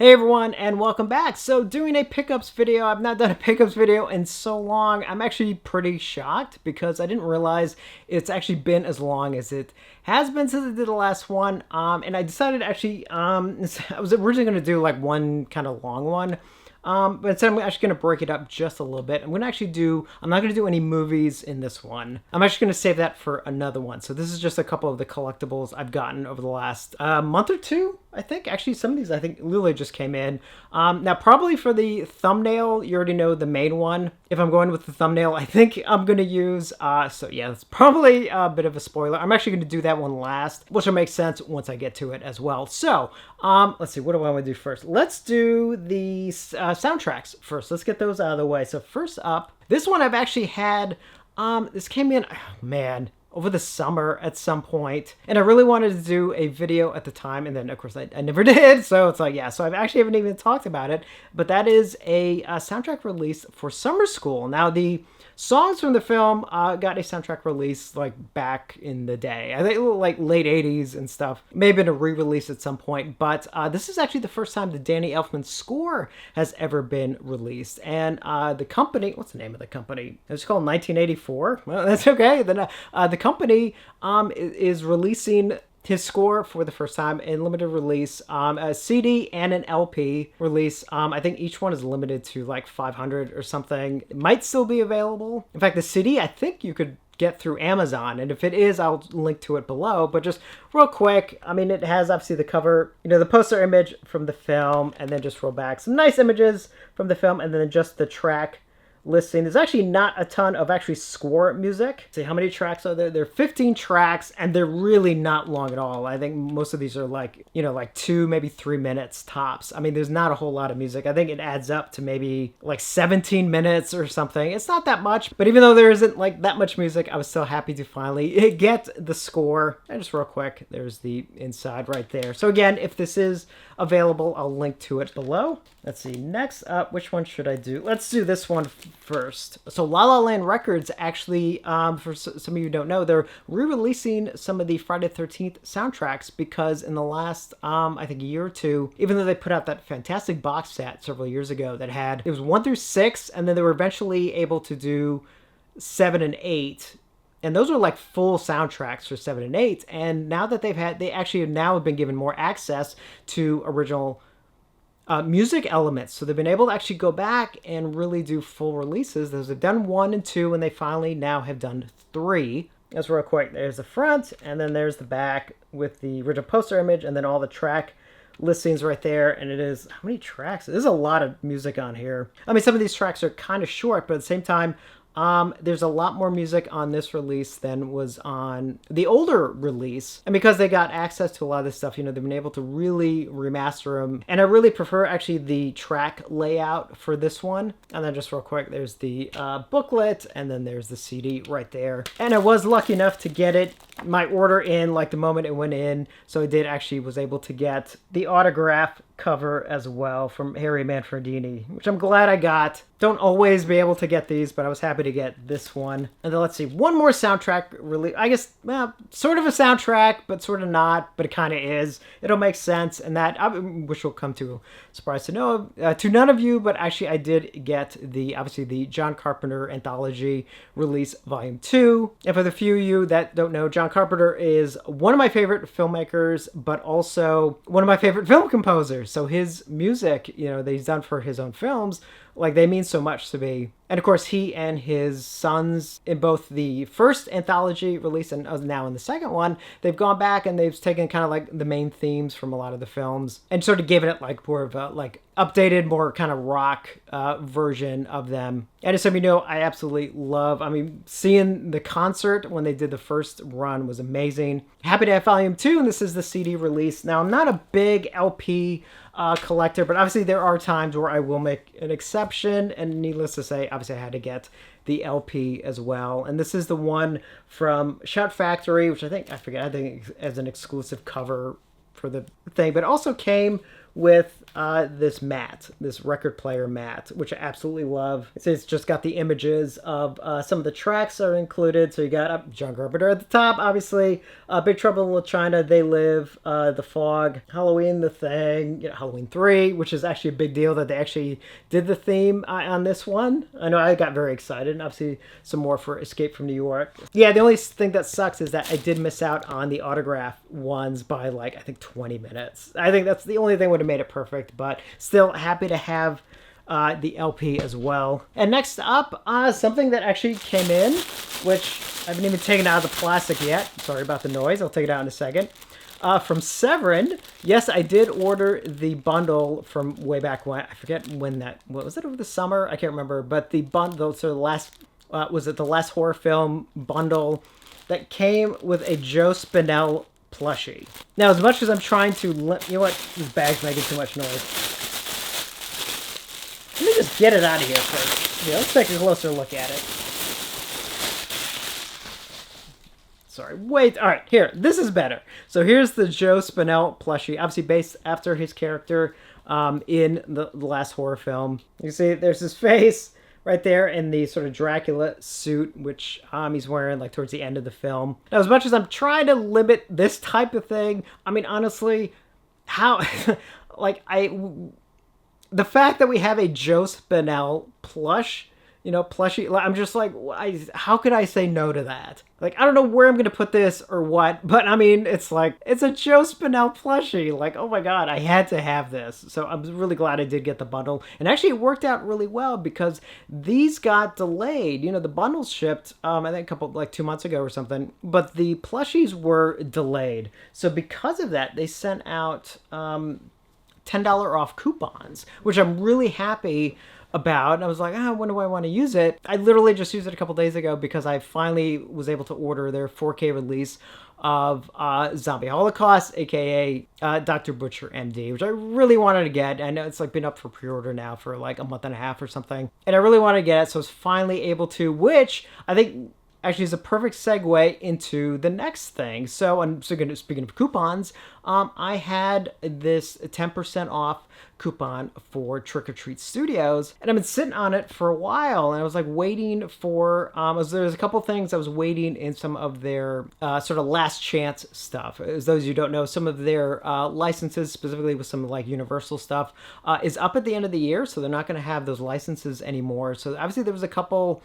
Hey everyone, and welcome back. So doing a pickups video. I've not done a pickups video in so long. I'm actually pretty shocked because I didn't realize it's actually been as long as it has been since I did the last one. And I decided actually, I was originally going to do like one kind of long one. But instead I'm actually going to break it up just a little bit. I'm not going to do any movies in this one. I'm actually going to save that for another one. So this is just a couple of the collectibles I've gotten over the last month or two, I think. Actually, some of these I think literally just came in. Now, probably for the thumbnail, you already know the main one. If I'm going with the thumbnail, I think I'm going to use, so yeah, it's probably a bit of a spoiler. I'm actually going to do that one last, which will make sense once I get to it as well. So, let's see, what do I want to do first? Let's do the soundtracks first. Let's get those out of the way. So first up, this one I've actually had, this came in, oh, man, over the summer at some point, and I really wanted to do a video at the time, and then of course I never did, so it's like, yeah, so I actually haven't even talked about it, but that is a soundtrack release for Summer School. Now, the songs from the film got a soundtrack release like back in the day. I think like late 80s and stuff. May have been a re-release at some point, but this is actually the first time the Danny Elfman score has ever been released. And the company, what's the name of the company? It's called 1984. Well, that's okay. Then the company is releasing his score for the first time in limited release, a CD and an LP release. I think each one is limited to like 500 or something. It might still be available. In fact, the CD, I think you could get through Amazon, and if it is, I'll link to it below. But just real quick, I mean, it has obviously the cover, you know, the poster image from the film, and then just roll back some nice images from the film, and then just the track listing. There's actually not a ton of actually score music. See, how many tracks are there? There are 15 tracks, and they're really not long at all. I think most of these are like, you know, like 2, maybe 3 minutes tops. I mean, there's not a whole lot of music. I think it adds up to maybe like 17 minutes or something. It's not that much, but even though there isn't like that much music, I was still happy to finally get the score. And just real quick, there's the inside right there. So again, if this is available, I'll link to it below. Let's see, next up, which one should I do? Let's do this one first. So La La Land Records actually, for some of you who don't know, they're re-releasing some of the Friday the 13th soundtracks because in the last, I think a year or two, even though they put out that fantastic box set several years ago that had, it was 1 through 6, and then they were eventually able to do 7 and 8. And those are like full soundtracks for 7 and 8. And now that they actually have now been given more access to original music elements. So they've been able to actually go back and really do full releases. They've done 1 and 2, and they finally now have done 3. That's real quick. There's the front, and then there's the back with the original poster image, and then all the track listings right there. And it is, how many tracks? There's a lot of music on here. I mean, some of these tracks are kind of short, but at the same time, there's a lot more music on this release than was on the older release. And because they got access to a lot of this stuff, you know, they've been able to really remaster them. And I really prefer actually the track layout for this one. And then just real quick, there's the booklet, and then there's the CD right there. And I was lucky enough to get it, my order in like the moment it went in. So I was able to get the autograph cover as well from Harry Manfredini, which I'm glad I got. Don't always be able to get these, but I was happy to get this one. And then let's see, one more soundtrack release. I guess, well, sort of a soundtrack, but sort of not, but it kind of is. It'll make sense, and that, which will come to a surprise to none of you, but actually I did get obviously the John Carpenter Anthology Release Volume 2. And for the few of you that don't know, John Carpenter is one of my favorite filmmakers, but also one of my favorite film composers. So his music, you know, that he's done for his own films, like, they mean so much to me. And of course, he and his sons in both the first anthology release and now in the second one, they've gone back and they've taken kind of like the main themes from a lot of the films and sort of given it like more of a like updated, more kind of rock version of them. And as some of you know, I absolutely love, I mean, seeing the concert when they did the first run was amazing. Happy to have Volume 2, and this is the CD release. Now, I'm not a big LP collector, but obviously there are times where I will make an exception, and needless to say, obviously I had to get the LP as well. And this is the one from Shout Factory, which I think as an exclusive cover for the thing, but it also came with this mat, this record player mat, which I absolutely love. It's just got the images of some of the tracks that are included. So you got John Carpenter at the top, obviously, Big Trouble in Little China, They Live, The Fog, Halloween, The Thing, Halloween 3, which is actually a big deal that they actually did the theme on this one. I know I got very excited, and obviously some more for Escape from New York. Yeah, the only thing that sucks is that I did miss out on the autograph ones by like, I think 20 minutes. I think that's the only thing that would have made it perfect, but still happy to have the LP as well. And next up, something that actually came in, which I haven't even taken out of the plastic yet. Sorry about the noise. I'll take it out in a second. From Severin. Yes, I did order the bundle from way back when. I forget when that, what was it, over the summer? I can't remember. But the bundle, so the last, was it the last horror film bundle that came with a Joe Spinell plushie. Now, as much as I'm trying to, you know what, this bag's making too much noise. Let me just get it out of here first. Yeah, let's take a closer look at it. Sorry, wait, all right, here, this is better. So here's the Joe Spinell plushie, obviously based after his character in the last horror film. You see, there's his face right there in the sort of Dracula suit, which he's wearing like towards the end of the film. Now, as much as I'm trying to limit this type of thing, I mean, honestly, how, like, the fact that we have a Joe Spinell plush, plushie, I'm just like, how could I say no to that? Like, I don't know where I'm going to put this or what, but I mean, it's like, it's a Joe Spinell plushie. Like, oh my God, I had to have this. So I'm really glad I did get the bundle. And actually, it worked out really well because these got delayed. The bundles shipped, I think like 2 months ago or something, but the plushies were delayed. So because of that, they sent out $10 off coupons, which I'm really happy about. And I was like, when do I want to use it? I literally just used it a couple days ago because I finally was able to order their 4K release of Zombie Holocaust, aka Dr. Butcher MD, which I really wanted to get. I know it's like been up for pre-order now for like a month and a half or something, and I really wanted to get it, so I was finally able to, which I think actually is a perfect segue into the next thing. So speaking of coupons, I had this 10% off coupon for Trick or Treat Studios, and I've been sitting on it for a while, and I was like waiting for, there's a couple things I was waiting in some of their sort of last chance stuff. As those of you who don't know, some of their licenses, specifically with some like Universal stuff, is up at the end of the year, so they're not going to have those licenses anymore. So obviously there was a couple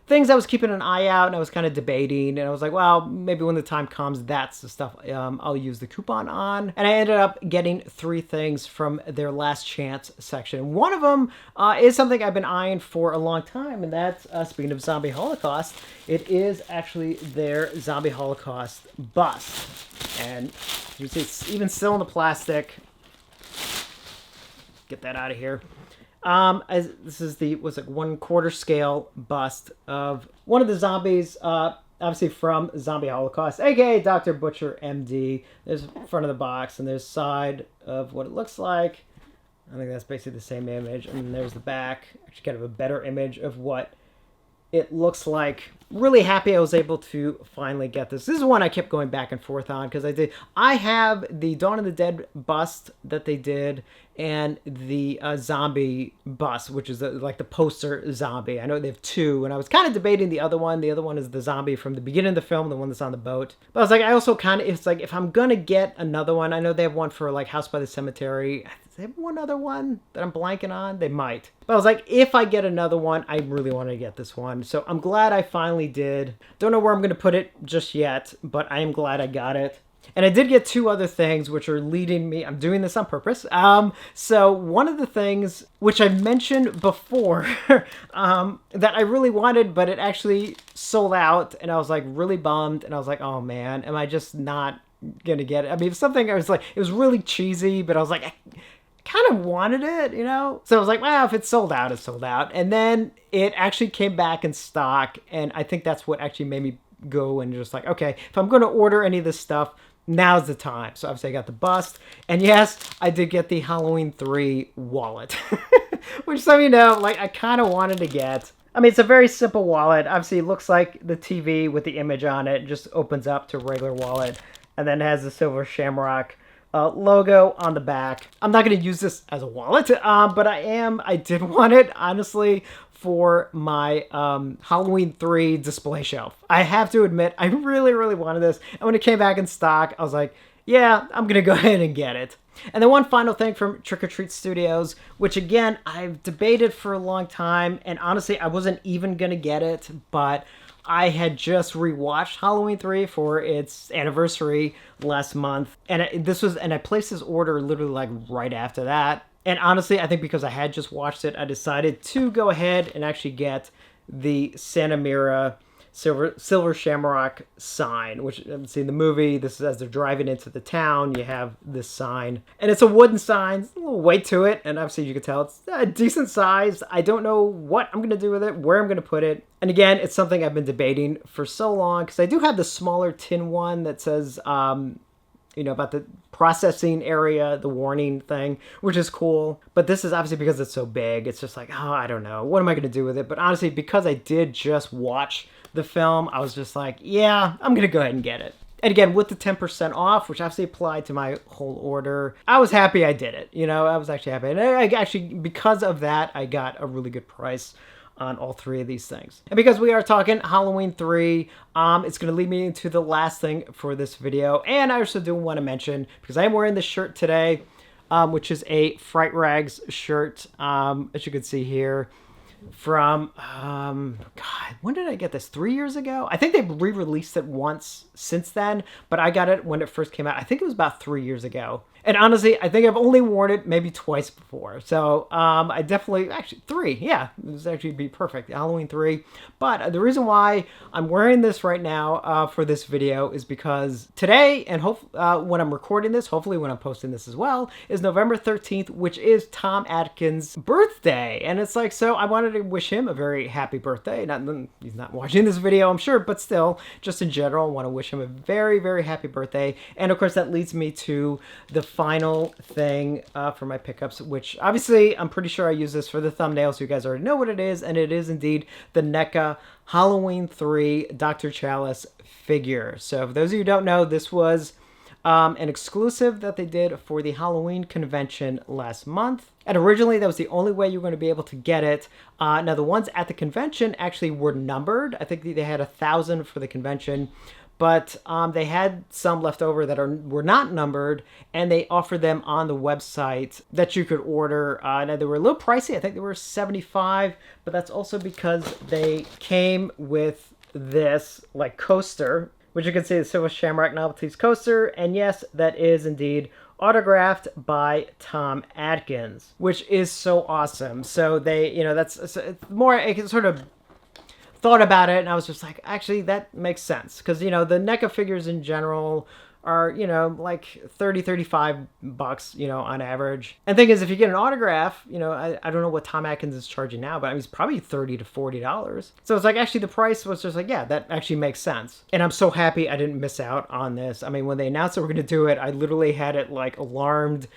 things I was keeping an eye out, and I was kind of debating, and I was like, well, maybe when the time comes, that's the stuff I'll use the coupon on. And I ended up getting 3 things from their last chance section. One of them is something I've been eyeing for a long time, and that's, speaking of Zombie Holocaust, it is actually their Zombie Holocaust bust. And you see it's even still in the plastic. Get that out of here. This is the, 1/4 scale bust of one of the zombies, obviously from Zombie Holocaust, aka Dr. Butcher MD. There's front of the box, and there's side of what it looks like. I think that's basically the same image. And then there's the back, actually kind of a better image of what it looks like. Really happy I was able to finally get this. This is one I kept going back and forth on because I have the Dawn of the Dead bust that they did and the zombie bust, which is like the poster zombie. I know they have 2, and I was kind of debating the other one. The other one is the zombie from the beginning of the film, the one that's on the boat. But I was like, I also kind of, it's like, if I'm going to get another one, I know they have one for like House by the Cemetery. They have one other one that I'm blanking on. They might. But I was like, if I get another one, I really want to get this one. So I'm glad I finally did. Don't know where I'm going to put it just yet, but I am glad I got it. And I did get 2 other things which are leading me. I'm doing this on purpose. So one of the things which I've mentioned before that I really wanted, but it actually sold out, and I was like really bummed. And I was like, oh man, am I just not gonna get it? I mean, something I was like, it was really cheesy, but I was like, I kind of wanted it, So I was like, well, if it's sold out, it's sold out. And then it actually came back in stock, and I think that's what actually made me go and just like, okay, if I'm going to order any of this stuff, now's the time. So obviously I got the bust, and yes, I did get the Halloween 3 wallet, which some of you know, like, I kind of wanted to get. I mean, it's a very simple wallet. Obviously, it looks like the TV with the image on it. It just opens up to a regular wallet, and then it has the silver shamrock logo on the back. I'm not going to use this as a wallet, but I did want it, honestly, for my Halloween 3 display shelf. I have to admit, I really, really wanted this. And when it came back in stock, I was like, yeah, I'm going to go ahead and get it. And then one final thing from Trick or Treat Studios, which again, I've debated for a long time. And honestly, I wasn't even going to get it, but I had just rewatched Halloween 3 for its anniversary last month. And I placed this order literally like right after that. And honestly, I think because I had just watched it, I decided to go ahead and actually get the Santa Mira Silver Shamrock sign, which I've seen the movie. This is as they're driving into the town. You have this sign, and it's a wooden sign. There's a little weight to it, and obviously you can tell it's a decent size. I don't know what I'm going to do with it, where I'm going to put it. And again, it's something I've been debating for so long because I do have the smaller tin one that says, about the processing area, the warning thing, which is cool. But this is obviously because it's so big. It's just like, I don't know. What am I going to do with it? But honestly, because I did just watch the film, I was just like, yeah, I'm going to go ahead and get it. And again, with the 10% off, which obviously applied to my whole order, I was happy I did it. I was actually happy. And I actually, because of that, I got a really good price on all three of these things. And because we are talking Halloween 3, it's going to lead me into the last thing for this video. And I also do want to mention, because I am wearing this shirt today, which is a Fright Rags shirt, as you can see here, from, God, when did I get this? 3 years ago? I think they've re-released it once since then, but I got it when it first came out. I think it was about 3 years ago. And honestly, I think I've only worn it maybe twice before. So I definitely, actually 3, yeah, this would actually be perfect, Halloween 3. But the reason why I'm wearing this right now for this video is because today, and when I'm recording this, hopefully when I'm posting this as well, is November 13th, which is Tom Atkins' birthday. And it's like, so I wanted to wish him a very happy birthday. He's not watching this video, I'm sure, but still, just in general, I want to wish him a very, very happy birthday. And of course, that leads me to the final thing for my pickups, which obviously I'm pretty sure I use this for the thumbnail, so you guys already know what it is, and it is indeed the Neca Halloween 3 Dr. Chalice figure. So for those of you who don't know, this was an exclusive that they did for the Halloween convention last month. And originally, that was the only way you were going to be able to get it. Now, the ones at the convention actually were numbered. I think they had 1,000 for the convention. But they had some left over that were not numbered, and they offered them on the website that you could order. Now, they were a little pricey. I think they were $75, but that's also because they came with this like coaster, which you can see the Silver Shamrock Novelties coaster. And yes, that is indeed autographed by Tom Atkins, which is so awesome. So they, that's more, it sort of thought about it, and I was just like, actually, that makes sense. Because, the NECA figures in general are, like $30-35 on average. And the thing is, if you get an autograph, I don't know what Tom Atkins is charging now, but I mean, it's probably $30 to $40. So it's like, actually, the price was just like, yeah, that actually makes sense. And I'm so happy I didn't miss out on this. I mean, when they announced that we're going to do it, I literally had it like alarmed,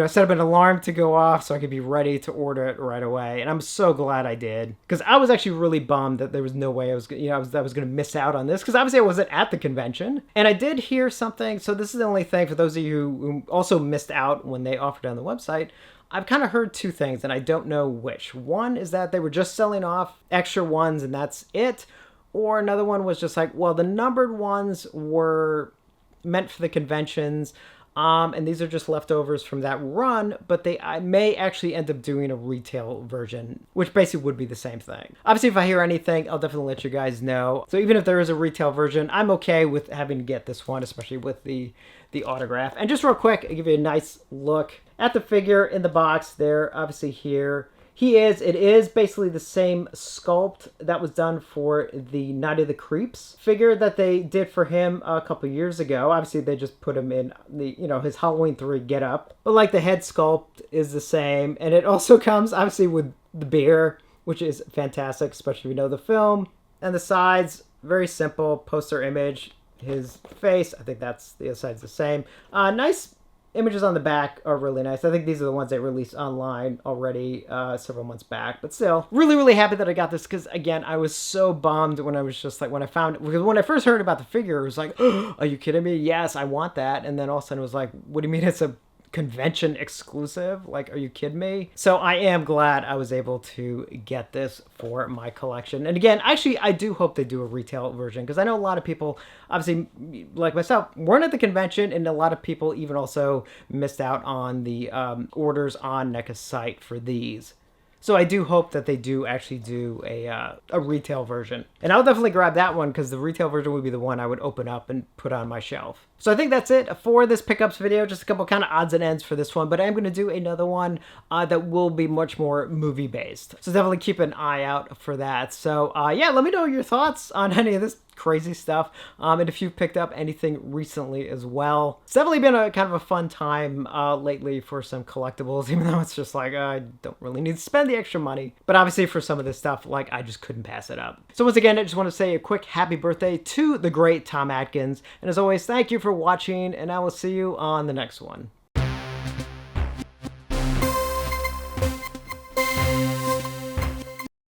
set up an alarm to go off so I could be ready to order it right away. And I'm so glad I did, because I was actually really bummed that there was no way I was going to miss out on this, because obviously I wasn't at the convention. And I did hear something. So this is the only thing for those of you who also missed out when they offered it on the website. I've kind of heard two things, and I don't know which. One is that they were just selling off extra ones and that's it. Or another one was just like, well, the numbered ones were meant for the conventions. And these are just leftovers from that run, but I may actually end up doing a retail version, which basically would be the same thing. Obviously, if I hear anything, I'll definitely let you guys know. So even if there is a retail version, I'm okay with having to get this one, especially with the autograph. And just real quick, I'll give you a nice look at the figure in the box there. Obviously here, it is basically the same sculpt that was done for the Night of the Creeps figure that they did for him a couple years ago. Obviously, they just put him in his Halloween 3 getup. But like the head sculpt is the same. And it also comes obviously with the beer, which is fantastic, especially if you know the film. And the sides, very simple poster image. His face, I think the other side's the same. Nice images on the back are really nice. I think these are the ones they released online already several months back. But still, really, really happy that I got this because, again, I was so bummed when I was just like, when I found, because when I first heard about the figure, it was like, oh, are you kidding me? Yes, I want that. And then all of a sudden it was like, what do you mean it's a convention exclusive? Like, are you kidding me? So I am glad I was able to get this for my collection. And again, actually, I do hope they do a retail version because I know a lot of people, obviously, like myself, weren't at the convention, and a lot of people even also missed out on the orders on Neca's site for these. So I do hope that they do actually do a retail version. And I'll definitely grab that one because the retail version would be the one I would open up and put on my shelf. So I think that's it for this pickups video. Just a couple kind of odds and ends for this one. But I am going to do another one that will be much more movie based. So definitely keep an eye out for that. So yeah, let me know your thoughts on any of this crazy stuff, and if you've picked up anything recently as well. It's definitely been a kind of a fun time lately for some collectibles, even though it's just like I don't really need to spend the extra money, but obviously for some of this stuff, like, I just couldn't pass it up. So once again, I just want to say a quick happy birthday to the great Tom Atkins, and as always, thank you for watching, and I will see you on the next one.